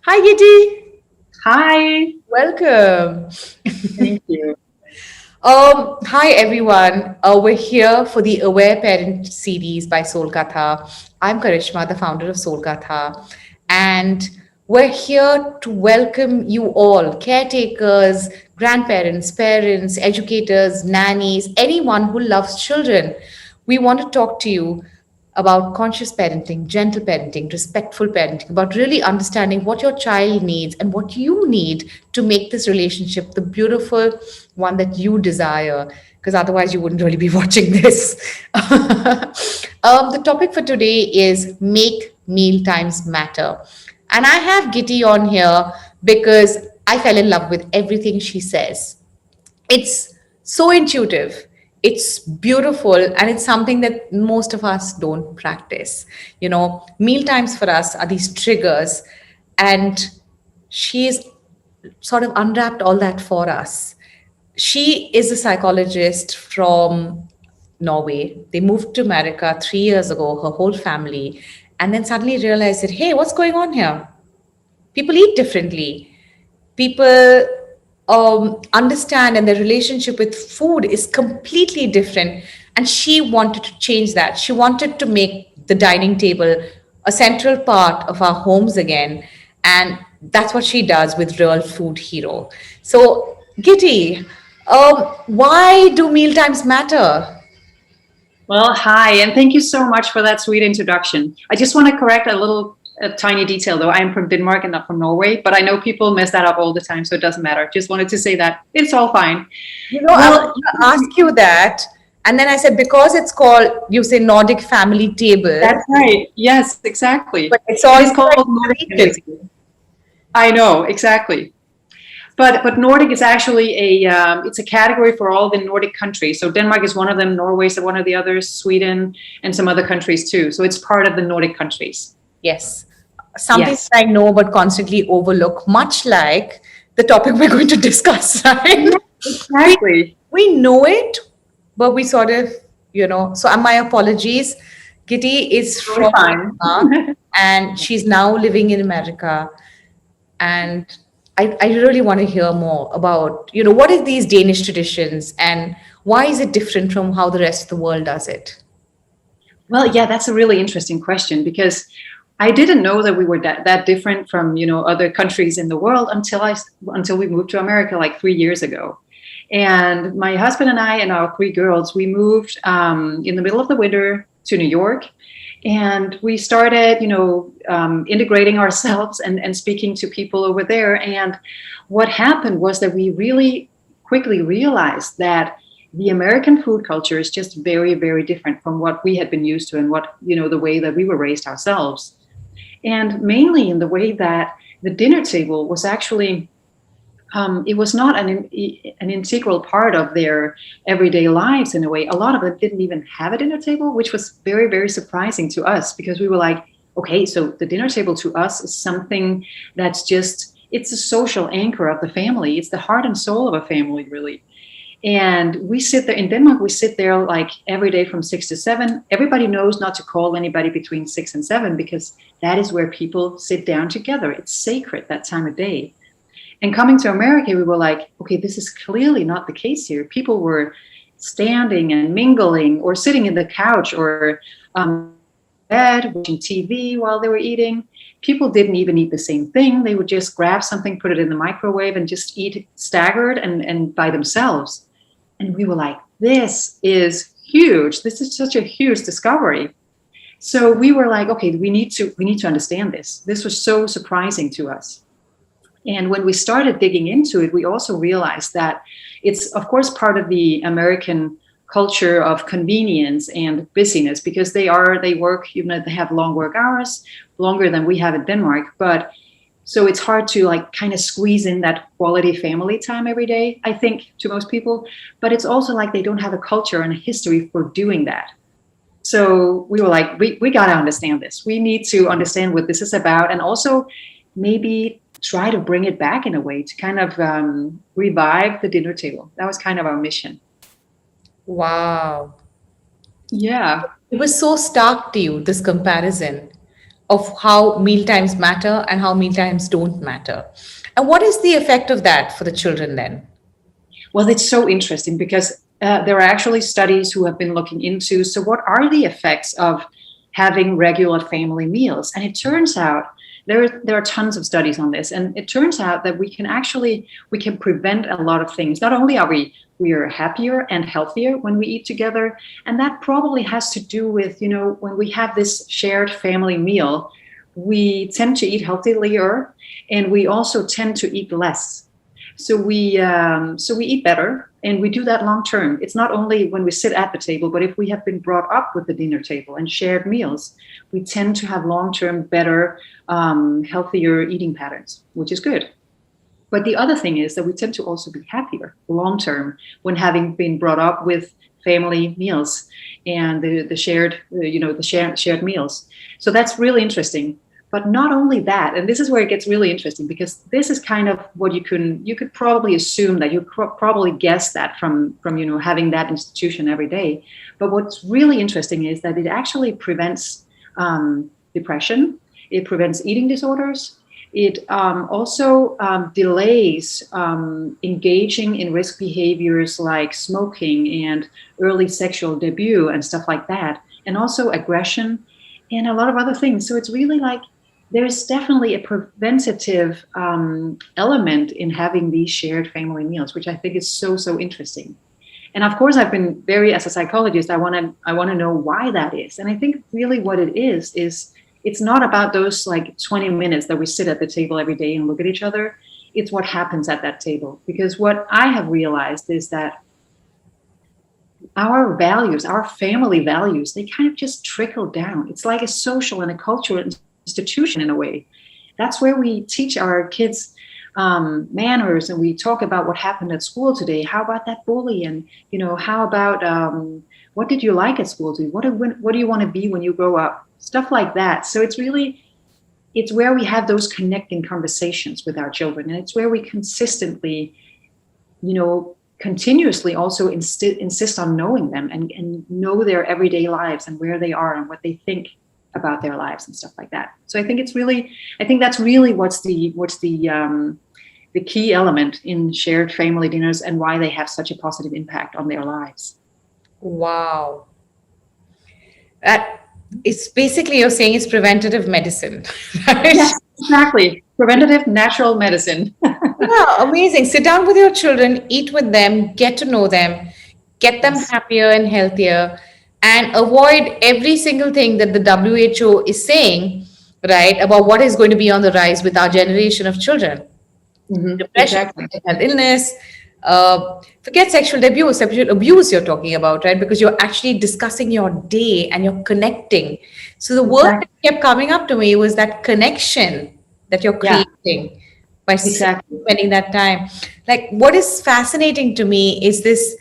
Hi, Gitte. Hi, Welcome. thank you. Hi, everyone. We're here for the Aware Parent series by Solkatha. I'm Karishma, the founder of Solkatha, and we're here to welcome you all caretakers, grandparents, parents, educators, nannies, anyone who loves children. We want to talk to you about conscious parenting, gentle parenting, respectful parenting, about really understanding what your child needs and what you need to make this relationship the beautiful one that you desire, because otherwise you wouldn't really be watching this. The topic for today is make meal times matter. And I have Gitte on here because I fell in love with everything she says. It's so intuitive, it's beautiful, and it's something that most of us don't practice. Meal times for us are these triggers, and she's sort of unwrapped all that for us. She is a psychologist from Norway. They moved to America 3 years ago, her whole family, and then suddenly realized that, hey, what's going on here? People eat differently. People understand, and their relationship with food is completely different. And she wanted to change that. She wanted to make the dining table a central part of our homes again. And that's what she does with Real Food Hero. So, Gitte, why do meal times matter? Well, hi, and thank you so much for that sweet introduction. I just want to correct a tiny detail, though. I am from Denmark and not from Norway, but I know people mess that up all the time, so it doesn't matter. Just wanted to say that it's all fine. I was Well, going to ask you that. And then I said, because it's called, you say, Nordic family table, that's right. Yes, exactly. but it's It all is called Nordic family Norwegian. table. I know exactly. But Nordic is actually it's a category for all the Nordic countries. So Denmark is one of them, Norway is one of the others, Sweden, and some other countries too. So it's part of the Nordic countries. Yes. Something Yes. that I know but constantly overlook, much like the topic we're going to discuss, right? Yeah, We, exactly. we know it, but we sort of, so my apologies. Gitte is Totally from fine. Denmark and she's now living in America. And I really want to hear more about, what is these Danish traditions and why is it different from how the rest of the world does it? Well, yeah, that's a really interesting question because I didn't know that we were that different from other countries in the world until we moved to America like 3 years ago. And my husband and I and our three girls, we moved in the middle of the winter to New York, and we started integrating ourselves and speaking to people over there. And what happened was that we really quickly realized that the American food culture is just very, very different from what we had been used to and what, the way that we were raised ourselves. And mainly in the way that the dinner table was actually, it was not an integral part of their everyday lives in a way. A lot of them didn't even have a dinner table, which was very, very surprising to us because we were like, okay, so the dinner table to us is something that's just, it's a social anchor of the family. It's the heart and soul of a family, really. And we sit there in Denmark, we sit there like every day from 6 to 7. Everybody knows not to call anybody between 6 and 7 because that is where people sit down together. It's sacred that time of day. And coming to America, we were like, okay, this is clearly not the case here. People were standing and mingling or sitting in the couch or bed, watching TV while they were eating. People didn't even eat the same thing. They would just grab something, put it in the microwave, and just eat staggered and by themselves. And we were like, this is huge. This is such a huge discovery. So we were like, okay, we need to understand this. This was so surprising to us. And when we started digging into it, we also realized that it's, of course, part of the American culture of convenience and busyness because they work, they have long work hours, longer than we have in Denmark. But so it's hard to like kind of squeeze in that quality family time every day, I think, to most people. But it's also like they don't have a culture and a history for doing that. So we were like, we got to understand this. We need to understand what this is about and also maybe try to bring it back in a way to kind of revive the dinner table. That was kind of our mission. Wow. Yeah. It was so stark to you, this comparison. of how mealtimes matter and how mealtimes don't matter. And what is the effect of that for the children then? Well, it's so interesting because there are actually studies who have been looking into, so what are the effects of having regular family meals? And it turns out there are tons of studies on this, and it turns out that we can prevent a lot of things. Not only are we are happier and healthier when we eat together, and that probably has to do with, when we have this shared family meal, we tend to eat healthier, and we also tend to eat less. So we eat better, and we do that long term. It's not only when we sit at the table, but if we have been brought up with the dinner table and shared meals, we tend to have long term better, healthier eating patterns, which is good. But the other thing is that we tend to also be happier long term when having been brought up with family meals and the shared, shared meals. So that's really interesting. But not only that, and this is where it gets really interesting, because this is kind of what you could probably assume, that you probably guess that from having that institution every day. But what's really interesting is that it actually prevents depression. It prevents eating disorders. It also delays engaging in risk behaviors like smoking and early sexual debut and stuff like that, and also aggression and a lot of other things. So it's really like there's definitely a preventative element in having these shared family meals, which I think is so interesting. And of course, I've been as a psychologist, I want to know why that is. And I think really what it is it's not about those like 20 minutes that we sit at the table every day and look at each other. It's what happens at that table. Because what I have realized is that our values, our family values, they kind of just trickle down. It's like a social and a cultural institution in a way. That's where we teach our kids manners, and we talk about what happened at school today. How about that bully? And how about what did you like at school today? What do you want to be when you grow up? Stuff like that. So it's where we have those connecting conversations with our children, and it's where we consistently, continuously also insist on knowing them and know their everyday lives and where they are and what they think about their lives and stuff like that. So I think that's really what's the key element in shared family dinners and why they have such a positive impact on their lives. Wow. That it's basically, you're saying it's preventative medicine, right? Yes, exactly. Preventative natural medicine. Yeah, amazing. Sit down with your children, eat with them, get to know them, get them Yes. happier and healthier, and avoid every single thing that the WHO is saying, right, about what is going to be on the rise with our generation of children. Depression, Exactly. mental health illness, forget sexual abuse you're talking about, right? Because you're actually discussing your day and you're connecting. So the word that Exactly. kept coming up to me was that connection that you're Yeah, creating by exactly. spending that time. Like, what is fascinating to me is this,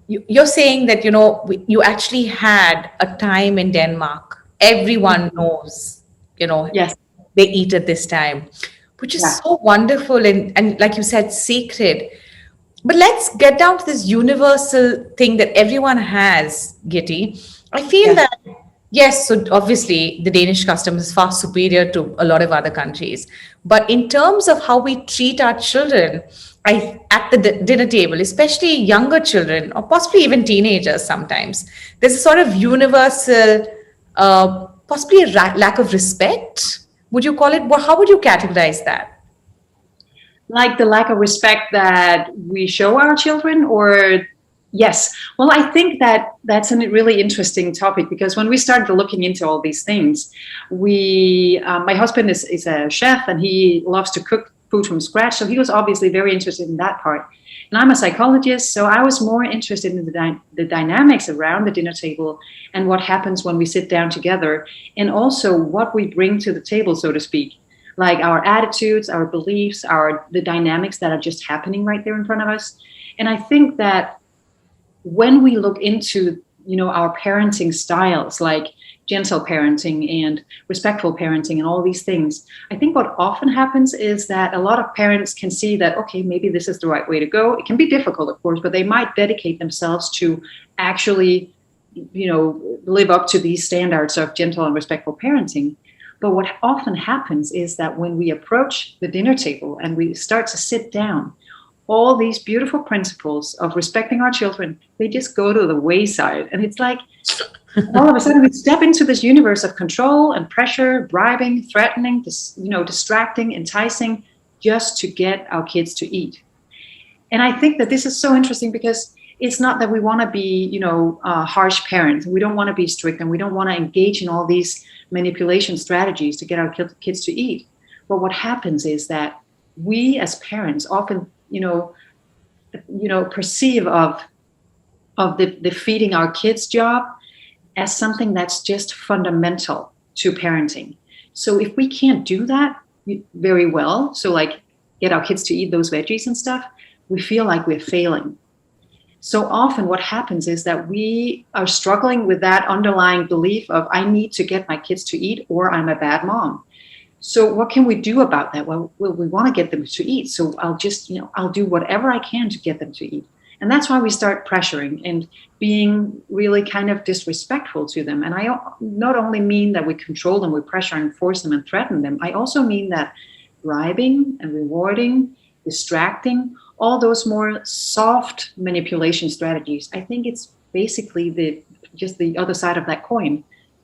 you're saying that, you actually had a time in Denmark. Everyone Mhm. knows, Yes. they eat at this time, which is Yeah. so wonderful and like you said, sacred. But let's get down to this universal thing that everyone has, Gitte. I feel Yeah. that, yes, so obviously the Danish custom is far superior to a lot of other countries. But in terms of how we treat our children, at the dinner table, especially younger children or possibly even teenagers sometimes, there's a sort of universal, possibly a lack of respect. Would you call it? Well, how would you categorize that? Like the lack of respect that we show our children, or yes. Well, I think that that's a really interesting topic, because when we started looking into all these things, my husband is a chef, and he loves to cook food from scratch. So he was obviously very interested in that part. And I'm a psychologist, so I was more interested in the dynamics around the dinner table and what happens when we sit down together, and also what we bring to the table, so to speak, like our attitudes, our beliefs, the dynamics that are just happening right there in front of us. And I think that when we look into our parenting styles, like gentle parenting and respectful parenting and all these things, I think what often happens is that a lot of parents can see that, okay, maybe this is the right way to go. It can be difficult, of course, but they might dedicate themselves to actually live up to these standards of gentle and respectful parenting. But what often happens is that when we approach the dinner table and we start to sit down, all these beautiful principles of respecting our children, they just go to the wayside. And it's like all of a sudden we step into this universe of control and pressure, bribing, threatening, distracting, enticing, just to get our kids to eat. And I think that this is so interesting because it's not that we want to be, harsh parents. We don't want to be strict, and we don't want to engage in all these manipulation strategies to get our kids to eat. But what happens is that we as parents often, perceive of the feeding our kids job as something that's just fundamental to parenting. So if we can't do that very well, so like get our kids to eat those veggies and stuff, we feel like we're failing. So often what happens is that we are struggling with that underlying belief of I need to get my kids to eat or I'm a bad mom. So what can we do about that? Well, we want to get them to eat. So I'll do whatever I can to get them to eat. And that's why we start pressuring and being really kind of disrespectful to them. And I not only mean that we control them, we pressure and force them and threaten them. I also mean that bribing and rewarding, distracting, all those more soft manipulation strategies, I think it's basically just the other side of that coin.